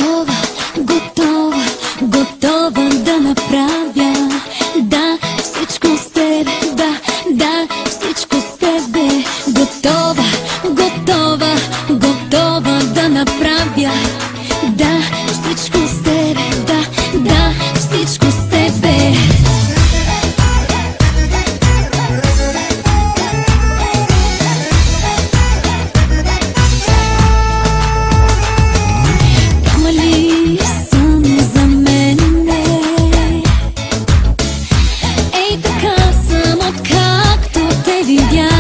Готова, готова, готова да направя. Да, всичко с теб, да, всичко с тебе. Готова, готова, готова да направя. Да, всичко с теб, да, всичко с тебе. Ей, така съм, откакто те видях.